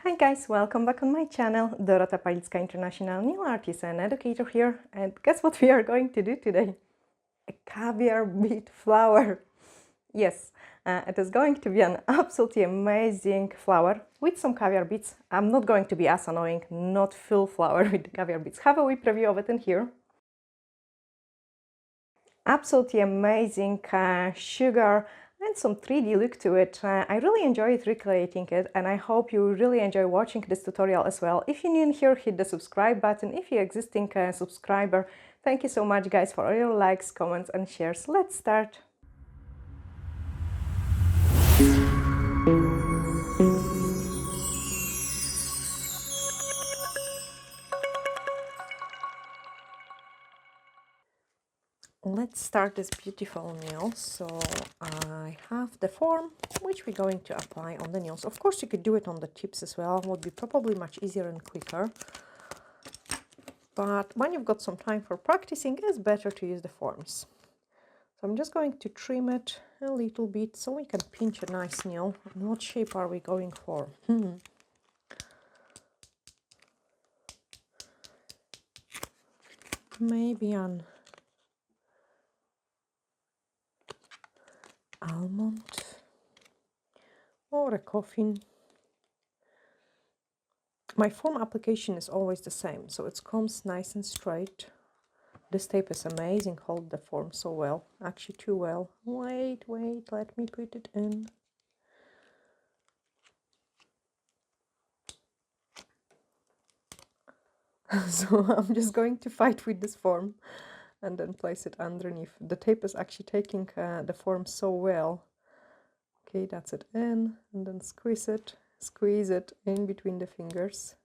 Hi guys, welcome back on my channel. Dorota Palicka, International Nail Artist and Educator here. And guess what we are going to do today? A caviar bead flower. Yes, it is going to be an absolutely amazing flower with some caviar beads. I'm not going to be as annoying, not full flower with the caviar beads. Have a wee preview of it in here. Absolutely amazing sugar and some 3D look to it. I really enjoyed recreating it, and I hope you really enjoy watching this tutorial as well. If you're new in here, hit the subscribe button. If you're an existing subscriber, thank you so much guys for all your likes, comments and shares. Let's start. Let's start this beautiful nail. So I have the form which we're going to apply on the nails. Of course you could do it on the tips as well, would be probably much easier and quicker. But when you've got some time for practicing, it's better to use the forms. So I'm just going to trim it a little bit so we can pinch a nice nail. And what shape are we going for? Maybe an almond or a coffin. My form application is always the same, so it comes nice and straight. This tape is amazing, hold the form so well, actually too well. Wait, let me put it in. So I'm just going to fight with this form and then place it underneath. The tape is actually taking the form so well. Okay, that's it in, and then squeeze it in between the fingers.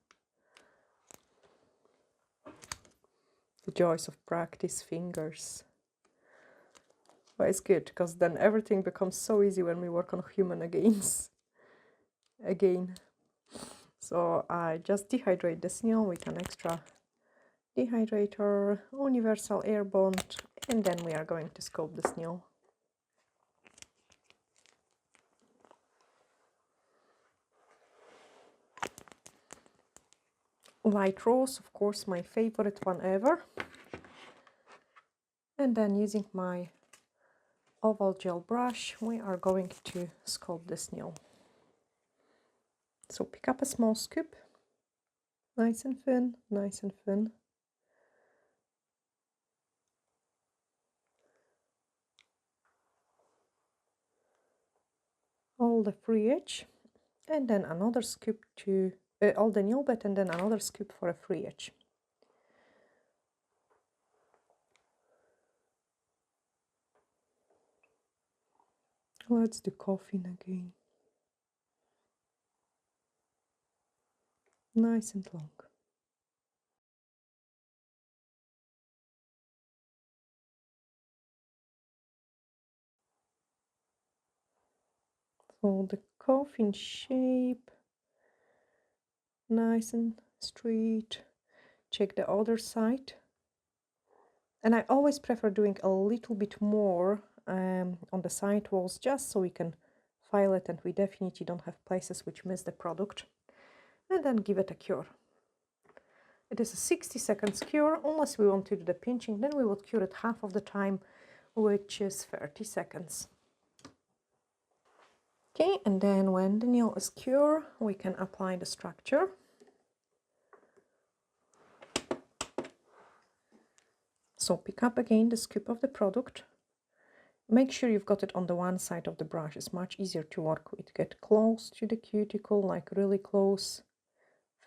The joys of practice fingers. But it's good, because then everything becomes so easy when we work on human again. So I just dehydrate this nail with an extra dehydrator, universal air bond, and then we are going to sculpt this nail. Light rose, of course, my favorite one ever. And then using my oval gel brush, we are going to sculpt this nail. So pick up a small scoop, nice and thin, nice and thin. All the free edge, and then another scoop to all the nail bed, and then another scoop for a free edge. Let's do coffin again. Nice and long. So the coffin shape, nice and straight. Check the other side. And I always prefer doing a little bit more on the side walls, just so we can file it and we definitely don't have places which miss the product. And then give it a cure. It is a 60 seconds cure. Unless we want to do the pinching, then we would cure it half of the time, which is 30 seconds. Okay, and then when the nail is cured, we can apply the structure. So pick up again the scoop of the product. Make sure you've got it on the one side of the brush. It's much easier to work with. Get close to the cuticle, like really close.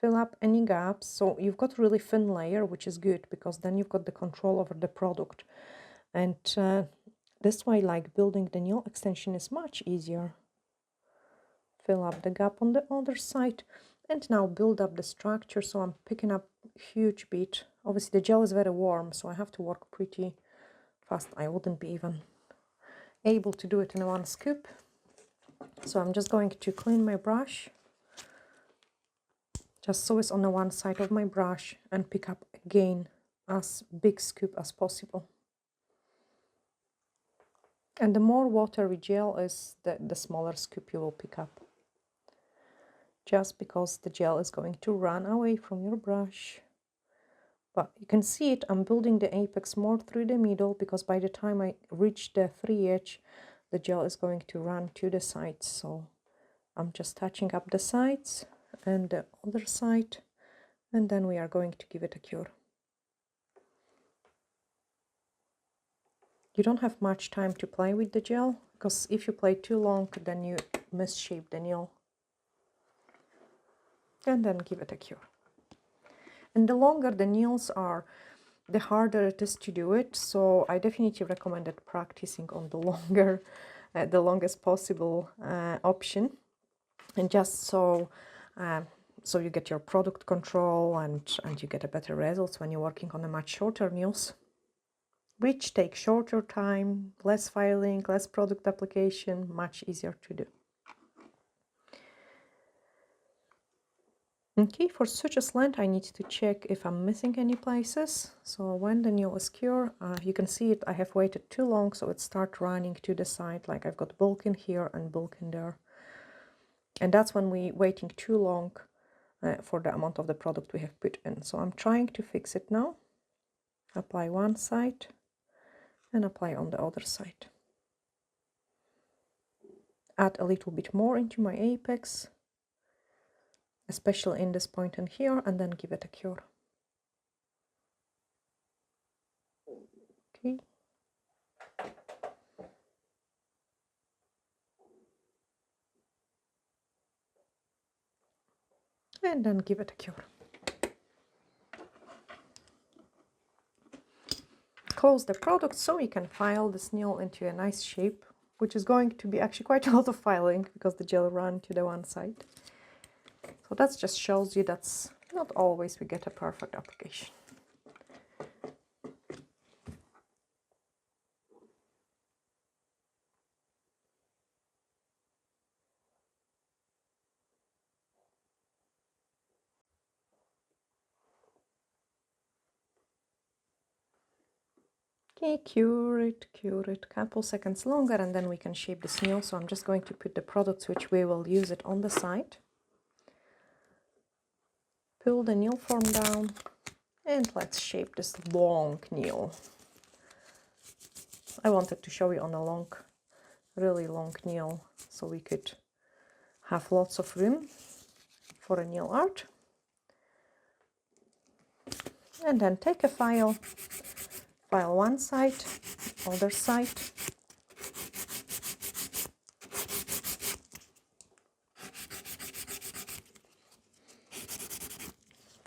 Fill up any gaps. So you've got really thin layer, which is good, because then you've got the control over the product. And this way, like building the nail extension is much easier. Fill up the gap on the other side. And now build up the structure. So I'm picking up a huge bit. Obviously the gel is very warm, so I have to work pretty fast. I wouldn't be even able to do it in one scoop. So I'm just going to clean my brush, just so it's on the one side of my brush, and pick up again as big scoop as possible. And the more watery gel is, the smaller scoop you will pick up. just because the gel is going to run away from your brush. But you can see it, I'm building the apex more through the middle, because by the time I reach the free edge, the gel is going to run to the sides. So I'm just touching up the sides and the other side, and then we are going to give it a cure. You don't have much time to play with the gel, because if you play too long, then you misshape the nail. And then give it a cure. And the longer the nails are, the harder it is to do it. So I definitely recommended practicing on the longer, the longest possible option, and just so so you get your product control and you get a better results when you're working on a much shorter nails, which take shorter time, less filing, less product application, much easier to do. Okay, for such a slant, I need to check if I'm missing any places. So when the nail is cured, you can see it, I have waited too long, so it starts running to the side, like I've got bulk in here and bulk in there. And that's when we're waiting too long for the amount of the product we have put in. So I'm trying to fix it now. Apply one side and apply on the other side. Add a little bit more into my apex, especially in this point in here, and then give it a cure. Okay. And then give it a cure. Close the product so we can file this nail into a nice shape, which is going to be actually quite a lot of filing because the gel ran to the one side. So that just shows you that's not always we get a perfect application. Okay, cure it, couple seconds longer, and then we can shape this nail. So I'm just going to put the products which we will use it on the side. Pull the nail form down, and let's shape this long nail. I wanted to show you on a long, really long nail, so we could have lots of room for a nail art. And then take a file, file one side, other side.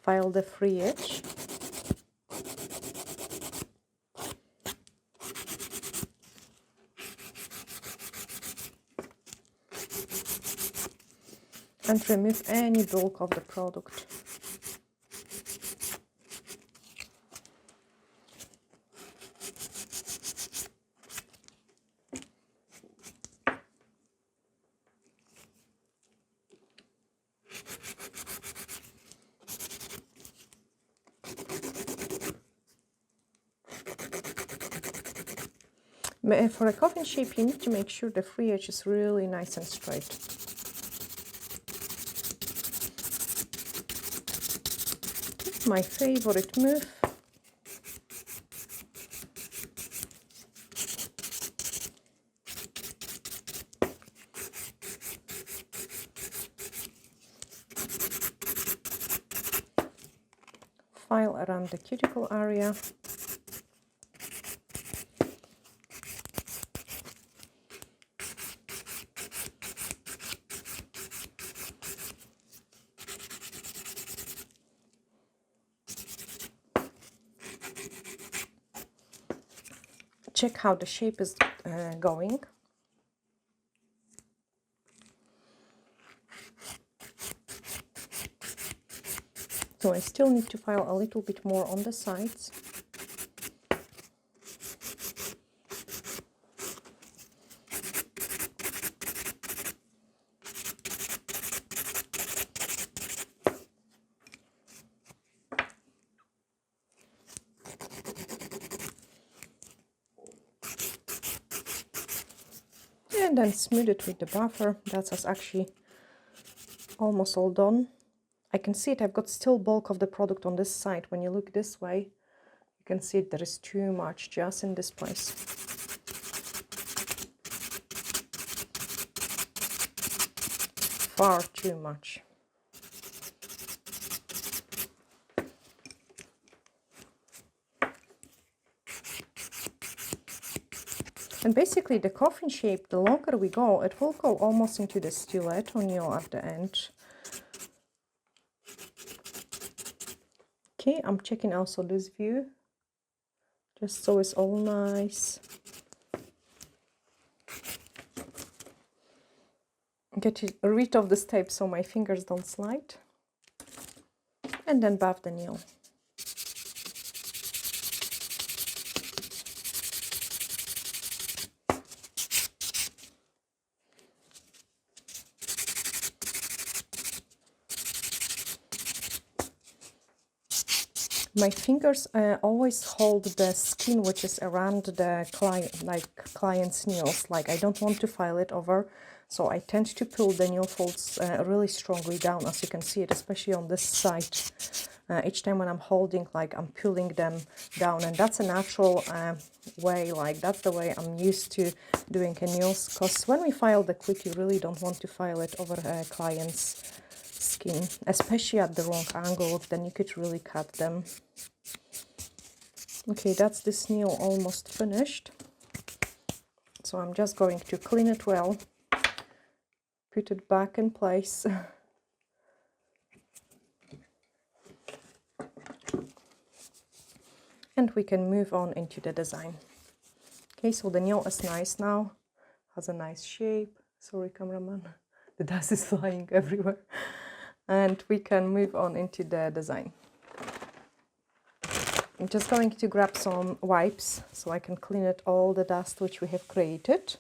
File the free edge. And remove any bulk of the product. For a coffin shape, you need to make sure the free edge is really nice and straight. My favorite move. File around the cuticle area. Check how the shape is going. So I still need to file a little bit more on the sides. And then smooth it with the buffer. That's actually almost all done. I can see it, I've got still bulk of the product on this side. When you look this way, you can see there is too much just in this place. Far too much. And basically the coffin shape, the longer we go, it will go almost into the stiletto nail at the end. Okay, I'm checking also this view, just so it's all nice. Get rid of this tape so my fingers don't slide. And then buff the nail. My fingers always hold the skin which is around the client's nails. Like, I don't want to file it over, so I tend to pull the nail folds really strongly down, as you can see it, especially on this side. Each time when I'm holding, like, I'm pulling them down, and that's a natural way, like that's the way I'm used to doing nails, because when we file the quick, you really don't want to file it over a client's skin, especially at the wrong angle, then you could really cut them. Okay, that's this nail almost finished, so I'm just going to clean it well, put it back in place. And we can move on into the design. Okay, so the nail is nice now, has a nice shape. Sorry, cameraman, the dust is flying everywhere. And we can move on into the design. I'm just going to grab some wipes so I can clean it all the dust which we have created.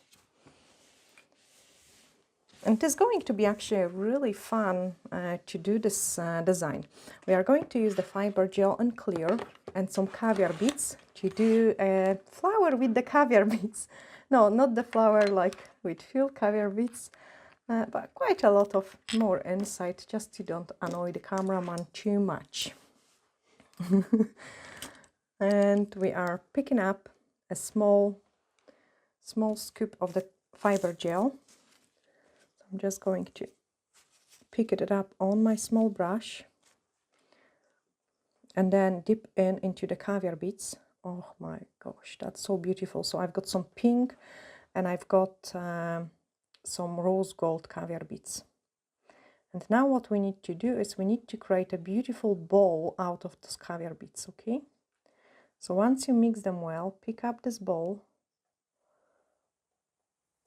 And it is going to be actually really fun to do this design. We are going to use the fiber gel and clear and some caviar beads to do a flower with the caviar beads. No, not the flower like with full caviar beads, but quite a lot of more inside, just to don't annoy the cameraman too much. And we are picking up a small scoop of the fiber gel. So I'm just going to pick it up on my small brush and then dip into the caviar beads. Oh my gosh, that's so beautiful. So I've got some pink and I've got some rose gold caviar beads. And now what we need to do is we need to create a beautiful ball out of those caviar beads, okay? So once you mix them well, pick up this ball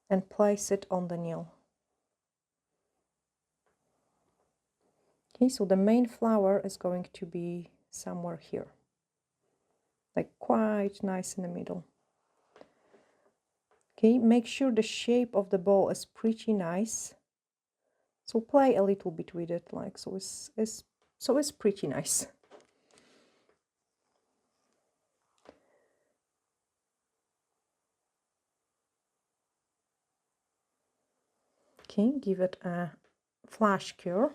and place it on the nail. Okay, so the main flower is going to be somewhere here, like quite nice in the middle. Okay, make sure the shape of the ball is pretty nice. So play a little bit with it, like so it's pretty nice. Okay, give it a flash cure.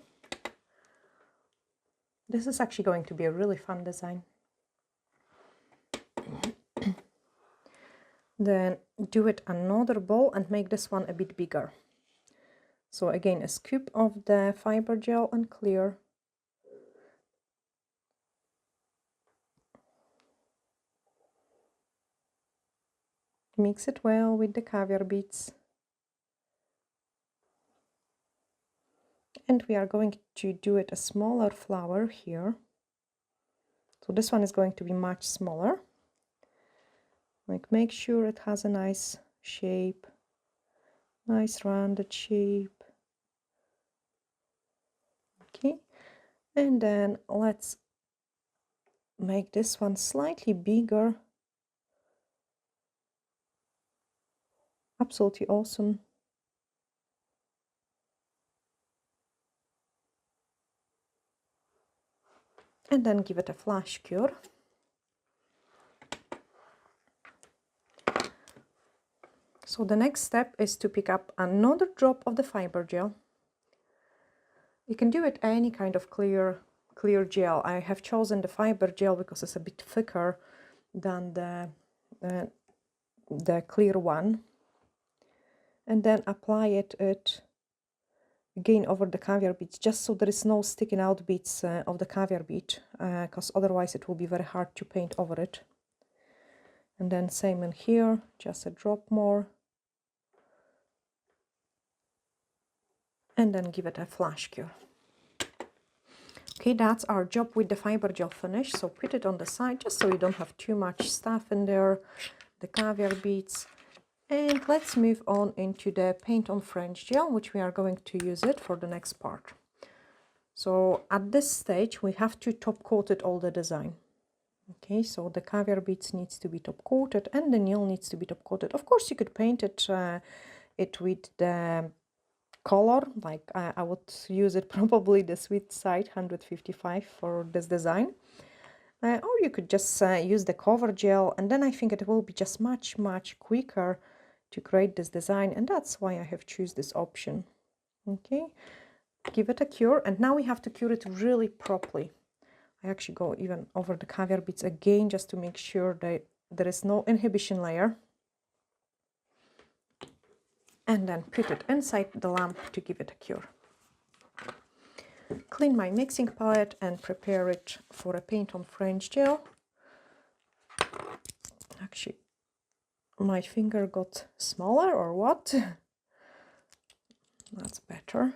This is actually going to be a really fun design. Then do it another ball and make this one a bit bigger. So again, a scoop of the fiber gel and clear. Mix it well with the caviar beads. And we are going to do it a smaller flower here. So this one is going to be much smaller. Like, make sure it has a nice shape, nice rounded shape. Okay, and then let's make this one slightly bigger. Absolutely awesome. And then give it a flash cure. So the next step is to pick up another drop of the fiber gel You can do it any kind of clear gel. I have chosen the fiber gel because it's a bit thicker than the clear one. And then apply it again over the caviar beads, just so there is no sticking out bits of the caviar bead, because otherwise it will be very hard to paint over it. And then same in here, just a drop more. And then give it a flash cure. Okay, that's our job with the fiber gel finish. So put it on the side just so you don't have too much stuff in there, the caviar beads. And let's move on into the paint on French gel, which we are going to use it for the next part. So at this stage, we have to top coat it all the design. Okay, so the caviar beads needs to be top coated and the nail needs to be top coated. Of course, you could paint it with the color, like I would use it probably the sweet side 155 for this design. Or you could just use the cover gel, and then I think it will be just much quicker to create this design, and that's why I have choose this option. Okay, give it a cure, and now we have to cure it really properly. I actually go even over the caviar beads again just to make sure that there is no inhibition layer, and then put it inside the lamp to give it a cure. Clean my mixing palette and prepare it for a paint on French gel. Actually, my finger got smaller or what? That's better.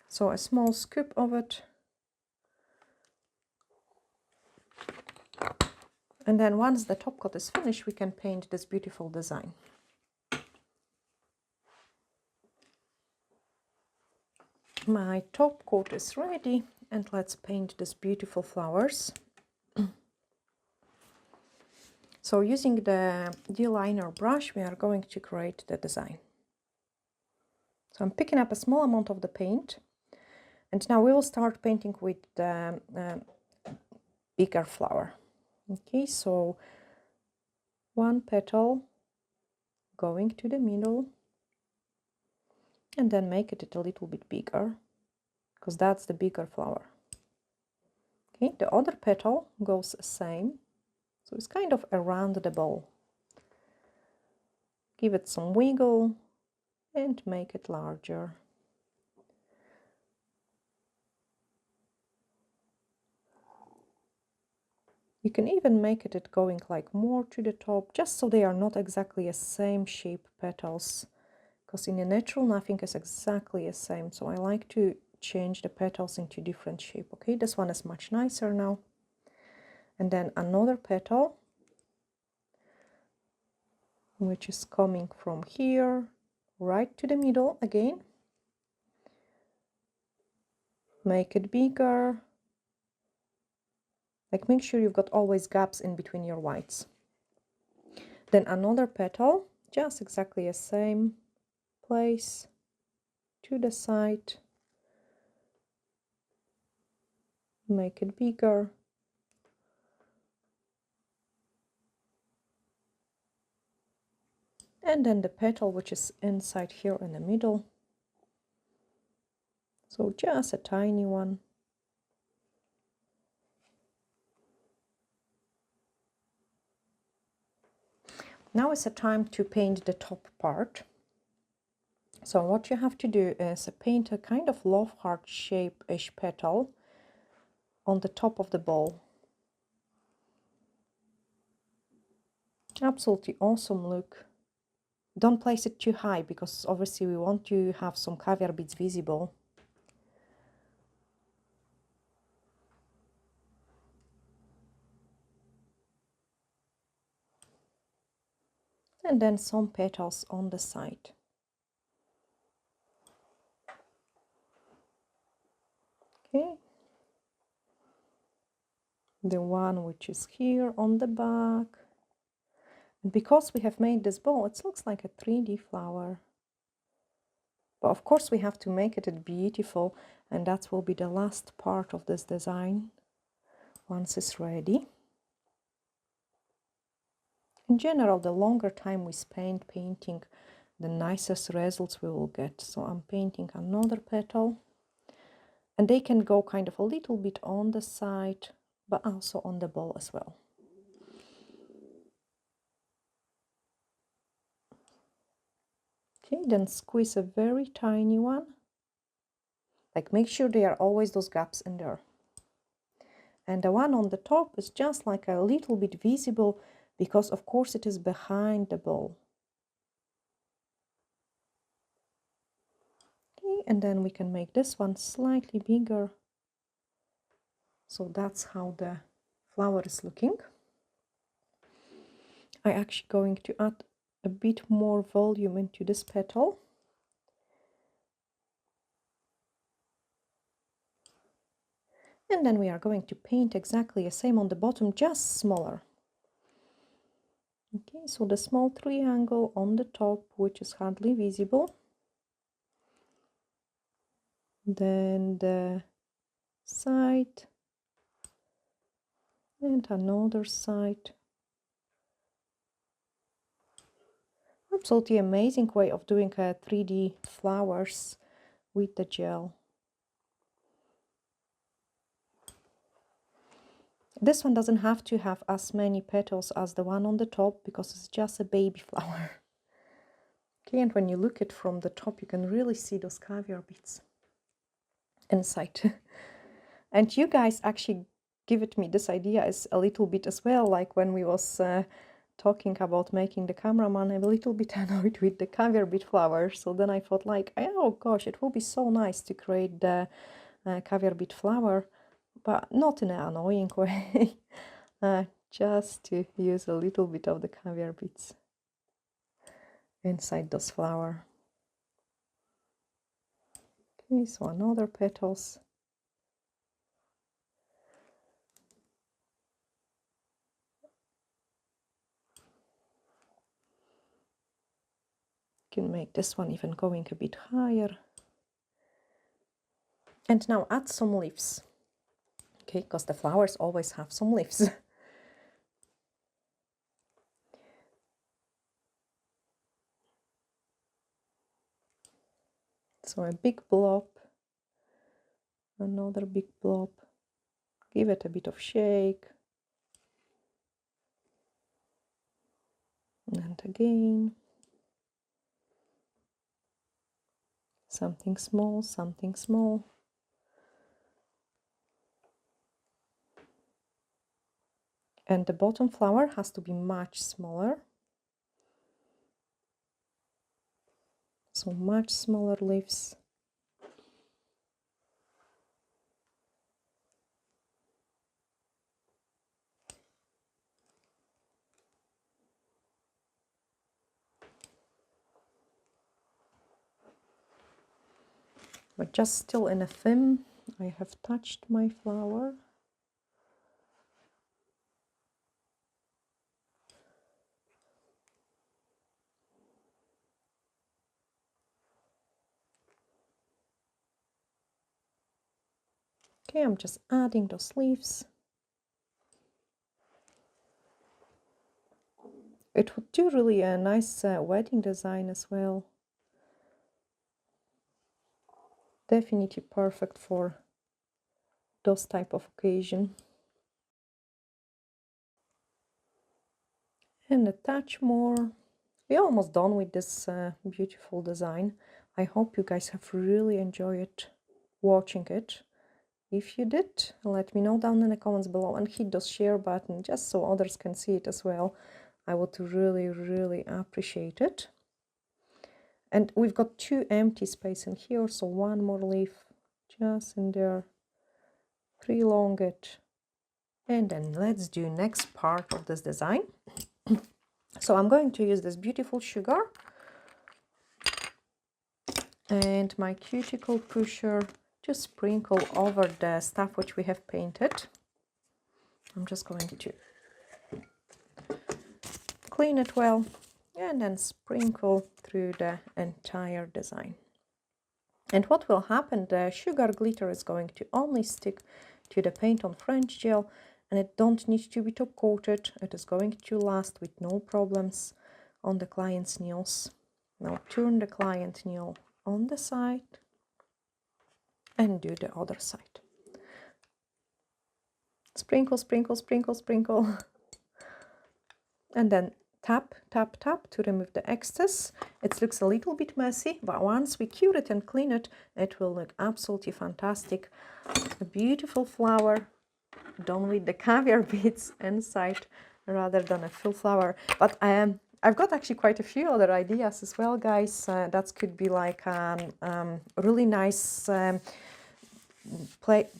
So a small scoop of it. And then once the top coat is finished, we can paint this beautiful design. My top coat is ready, and let's paint these beautiful flowers. So using the D-liner brush, we are going to create the design. So I'm picking up a small amount of the paint, and now we will start painting with the bigger flower. Okay, so one petal going to the middle, and then make it a little bit bigger, because that's the bigger flower. Okay, the other petal goes the same. So it's kind of around the bowl. Give it some wiggle and make it larger. You can even make it going like more to the top, just so they are not exactly the same shape petals. Because in the natural, nothing is exactly the same. So I like to change the petals into different shape. Okay, this one is much nicer now. And then another petal, which is coming from here right to the middle again. Make it bigger. Like, make sure you've got always gaps in between your whites. Then another petal, just exactly the same place, to the side. Make it bigger. And then the petal, which is inside here in the middle. So just a tiny one. Now is the time to paint the top part. So what you have to do is paint a kind of love heart shape-ish petal on the top of the bowl. Absolutely awesome look. Don't place it too high, because obviously we want to have some caviar beads visible. And then some petals on the side. Okay. The one which is here on the back. And because we have made this bowl, it looks like a 3D flower. But of course we have to make it beautiful, and that will be the last part of this design once it's ready. In general, the longer time we spend painting, the nicest results we will get. So I'm painting another petal, and they can go kind of a little bit on the side, but also on the ball as well. Okay, then squeeze a very tiny one. Like, make sure there are always those gaps in there. And the one on the top is just like a little bit visible because of course it is behind the ball. Okay, and then we can make this one slightly bigger. So that's how the flower is looking. I'm actually going to add a bit more volume into this petal. And then we are going to paint exactly the same on the bottom, just smaller. Okay, so the small triangle on the top, which is hardly visible. Then the side. And another side. Absolutely amazing way of doing 3D flowers with the gel. This one doesn't have to have as many petals as the one on the top because it's just a baby flower. Okay, and when you look at it from the top, you can really see those caviar beads inside. And you guys actually give it me this idea as a little bit as well, like when we was talking about making the cameraman, I'm a little bit annoyed with the caviar bead flower. So then I thought like, oh gosh, it will be so nice to create the caviar bead flower, but not in an annoying way, just to use a little bit of the caviar beads inside those flowers. Okay, so another petals. Can make this one even going a bit higher. And now add some leaves. Okay, because the flowers always have some leaves. So a big blob, another big blob, give it a bit of shake. And again. Something small, something small. And the bottom flower has to be much smaller. So much smaller leaves. But just still in a theme, I have touched my flower. Okay, I'm just adding those leaves. It would do really a nice wedding design as well. Definitely perfect for those type of occasion. And a touch more. We're almost done with this beautiful design. I hope you guys have really enjoyed watching it. If you did, let me know down in the comments below and hit the share button just so others can see it as well. I would really appreciate it. And we've got 2 empty space in here, so 1 more leaf just in there. Prolong it. And then let's do next part of this design. So I'm going to use this beautiful sugar and my cuticle pusher to sprinkle over the stuff which we have painted. I'm just going to clean it well and then sprinkle through the entire design. And what will happen, the sugar glitter is going to only stick to the paint on French gel, and it don't need to be top coated. It is going to last with no problems on the client's nails. Now turn the client nail on the side and do the other side. Sprinkle, sprinkle, sprinkle, sprinkle. And then tap, tap, tap to remove the excess. It looks a little bit messy, but once we cure it and clean it, it will look absolutely fantastic. A beautiful flower done with the caviar beads inside rather than a full flower. But I've got actually quite a few other ideas as well, guys. That could be like really nice like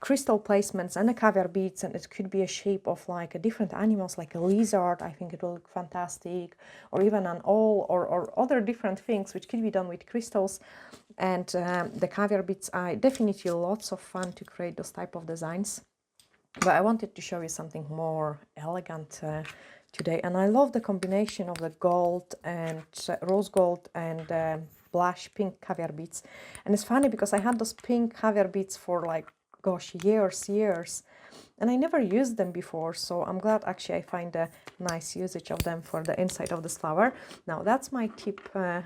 crystal placements and the caviar beads, and it could be a shape of like a different animals, like a lizard. I think it will look fantastic, or even an owl, or other different things which could be done with crystals. And the caviar beads are definitely lots of fun to create those type of designs. But I wanted to show you something more elegant today, and I love the combination of the gold and rose gold and blush pink caviar beads. And it's funny because I had those pink caviar beads for like, gosh, years, and I never used them before, so I'm glad actually I find a nice usage of them for the inside of this flower. Now that's my tip,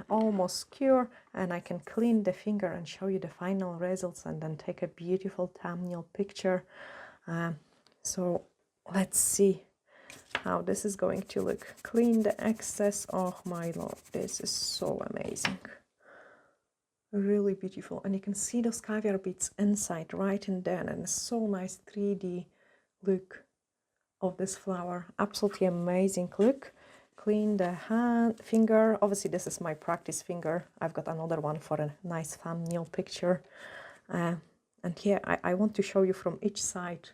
almost cure, and I can clean the finger and show you the final results and then take a beautiful thumbnail picture. So let's see how this is going to look. Clean the excess. Oh my lord, this is so amazing. Really beautiful. And you can see those caviar beads inside right in there, and it's so nice 3D look of this flower. Absolutely amazing look. Clean the hand finger. Obviously this is my practice finger. I've got another one for a nice thumbnail picture. And here I want to show you from each side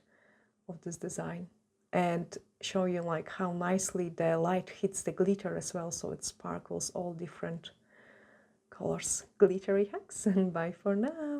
of this design and show you like how nicely the light hits the glitter as well, so it sparkles all different colors. Glittery hacks, and bye for now.